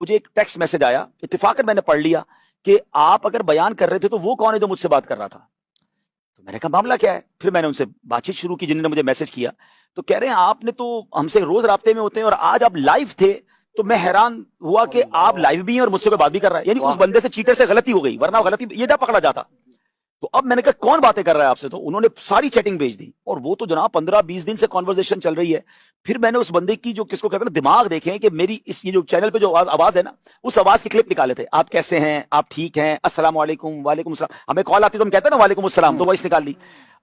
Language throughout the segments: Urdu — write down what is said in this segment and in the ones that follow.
مجھے ایک ٹیکسٹ میسج آیا, اتفاقاً میں نے پڑھ لیا کہ آپ اگر بیان کر رہے تھے تو وہ کون ہے جو مجھ سے بات کر رہا تھا. تو میں نے کہا معاملہ کیا ہے. پھر میں نے ان سے بات چیت شروع کی جنہوں نے مجھے میسج کیا. تو کہہ رہے ہیں آپ نے تو ہم سے روز رابطے میں ہوتے ہیں اور آج آپ لائیو تھے تو میں حیران ہوا کہ آپ لائیو بھی ہیں اور مجھ سے کوئی بات بھی کر رہا ہے. یعنی اس بندے سے چیٹر سے غلطی ہو گئی, ورنہ غلطی یہ نہ پکڑا جاتا. تو اب میں نے کہا کون باتیں کر رہا ہے آپ سے. تو انہوں نے ساری چیٹنگ بھیج دی اور وہ تو جناب 15-20 دن سے کانورسیشن چل رہی ہے. پھر میں نے اس بندے کی جو کس کو کہتے ہیں دماغ دیکھیں کہ میری اس یہ جو چینل پہ جو آواز ہے نا, اس آواز کی کلپ نکالے تھے. آپ کیسے ہیں, آپ ٹھیک ہیں, السلام علیکم, وعلیکم السلام. ہمیں کال آتی تو ہم کہتے ہیں نا وعلیکم السلام, تو وائس نکال لی.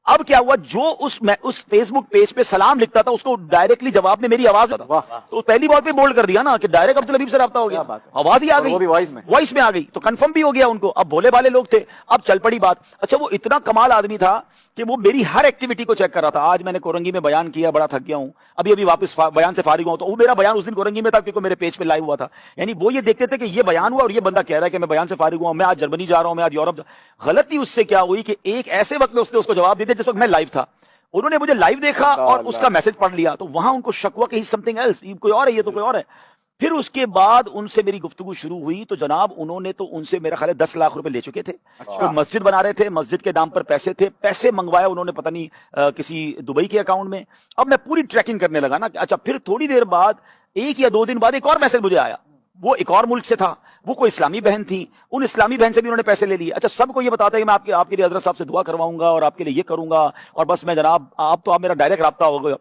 اب کیا ہوا, جو اس فیس بک پیج پہ سلام لکھتا تھا اس کو ڈائریکٹلی جواب میں میری آواز تھا. تو پہلی بار پہ بولڈ کر دیا نا کہ ڈائریکٹ عبدالحبیب سے رابطہ ہو گیا, آواز ہی آ گئی, وائس میں آ گئی. تو کنفرم بھی ہو گیا ان کو. اب بولے والے لوگ تھے, اب چل پڑی بات. اچھا وہ اتنا کمال آدمی تھا کہ وہ میری ہر ایکٹیویٹی کو چیک کر رہا تھا. آج میں نے کورنگی میں بیان کیا, بڑا تھک گیا ہوں, ابھی واپس بیان سے فارغ ہوں. تو وہ میرا بیان اس دن کورنگی میں تھا کیونکہ میرے پیج پہ لائیو ہوا تھا. یعنی وہ یہ دیکھتے تھے کہ یہ بیان ہوا اور یہ بندہ کہہ رہا ہے کہ میں بیان سے فارغ ہوا ہوں, میں آج جرمنی جا رہا ہوں, میں آج یورپ. غلطی اس سے کیا ہوئی کہ ایک ایسے وقت میں اس نے اس کو جواب دے دیا جس وقت میں لائیو تھا. انہوں نے مجھے لائیو دیکھا اور اس کا میسج پڑھ لیا, تو وہاں ان کو شک ہوا کہ سمتھنگ ایلس, کوئی اور ہے, یہ تو کوئی اور ہے. پھر اس کے بعد ان سے میری گفتگو شروع ہوئی. تو جناب انہوں نے تو ان سے میرا خیال ہے 10 لاکھ روپے لے چکے تھے. تو مسجد بنا رہے تھے, مسجد کے نام پر پیسے تھے, پیسے منگوایا انہوں نے پتہ نہیں کسی دبئی کے اکاؤنٹ میں. اب میں پوری ٹریکنگ کرنے لگا نا. اچھا پھر تھوڑی دیر بعد 1 یا 2 دن بعد ایک اور میسج مجھے آیا. وہ ایک اور ملک سے تھا, وہ کوئی اسلامی بہن تھی, ان اسلامی بہن سے بھی انہوں نے پیسے لے لیے. اچھا سب کو یہ بتاتا ہے کہ میں آپ کے لیے حضرت صاحب سے دعا کرواؤں گا اور آپ کے لیے یہ کروں گا, اور بس میں جناب آپ میرا ڈائریکٹ رابطہ ہو گیا.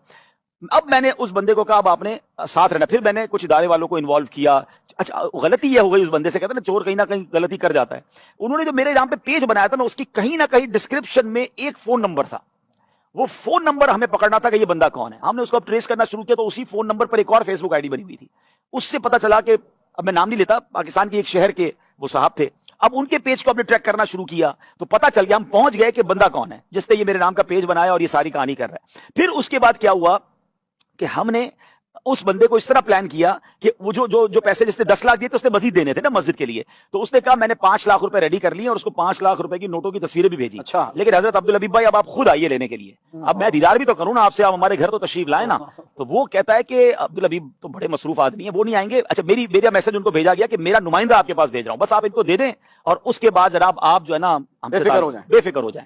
اب میں نے اس بندے کو کہا اب آپ نے ساتھ رہنا. پھر میں نے کچھ ادارے والوں کو انوالو کیا. اچھا غلطی یہ ہو گئی اس بندے سے, کہتے ہیں نا چور کہیں نہ کہیں غلطی کر جاتا ہے. انہوں نے جو میرے نام پہ پیج بنایا تھا نا, اس کی کہیں نہ کہیں ڈسکرپشن میں ایک فون نمبر تھا. وہ فون نمبر ہمیں پکڑنا تھا کہ یہ بندہ کون ہے. ہم نے اس کو ٹریس کرنا شروع کیا تو اسی فون نمبر پر ایک اور فیس بک آئی ڈی بنی ہوئی تھی. اس سے پتا چلا کہ اب میں نام نہیں لیتا, پاکستان کے ایک شہر کے وہ صاحب تھے. اب ان کے پیج کو ہم نے ٹریک کرنا شروع کیا تو پتا چل گیا, ہم پہنچ گئے کہ بندہ کون ہے جس نے یہ میرے نام کا پیج بنایا اور یہ ساری کہانی کر رہا ہے. پھر اس کے بعد کیا ہوا کہ ہم نے اس بندے کو اس طرح پلان کیا کہ وہ جو پیسے جس نے 10 لاکھ دیے تو اس نے مزید دینے تھے نا مسجد کے لیے. تو اس نے کہا میں نے 5 لاکھ روپے ریڈی کر لیے اور اس کو 5 لاکھ روپے کی نوٹوں کی تصویریں بھی بھیجی. لیکن حضرت عبدالحبیب بھائی اب آپ خود آئیے لینے کے لیے, اب میں دیدار بھی تو کروں نا آپ سے, آپ ہمارے گھر تو تشریف لائیں نا. تو وہ کہتا ہے کہ عبدالحبیب تو بڑے مصروف آدمی ہیں, وہ نہیں آئیں گے. اچھا میرا میسج ان کو بھیجا گیا کہ میرا نمائندہ آپ کے پاس بھیج رہا ہوں, بس آپ ان کو دے دیں اور اس کے بعد جناب آپ جو ہے نا بے فکر ہو جائیں.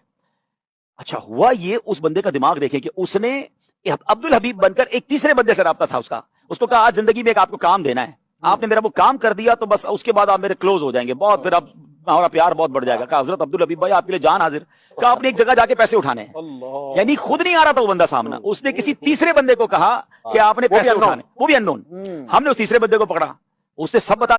اچھا ہوا یہ, اس بندے کا دماغ دیکھیں کہ اس نے عبدالحبیب بن کر ایک تیسرے بندے سے رابطہ تھا اس کو کہا آج زندگی میں ایک آپ کو کام دینا ہے, آپ نے میرا وہ کام کر دیا تو بس اس کے بعد آپ میرے کلوز ہو جائیں گے بہت, پھر اب ہمارا پیار بہت بڑھ جائے گا. کہا حضرت عبدالحبیب بھائی آپ کے لیے جان حاضر. کہا آپ نے ایک جگہ جا کے پیسے اٹھانے ہیں. یعنی خود نہیں آ رہا تھا وہ بندہ سامنا, اس نے کسی تیسرے بندے کو کہا کہ آپ نے پیسے اٹھانے, وہ بھی ان نون. ہم نے اس تیسرے بندے کو پکڑا, اس نے سب بتا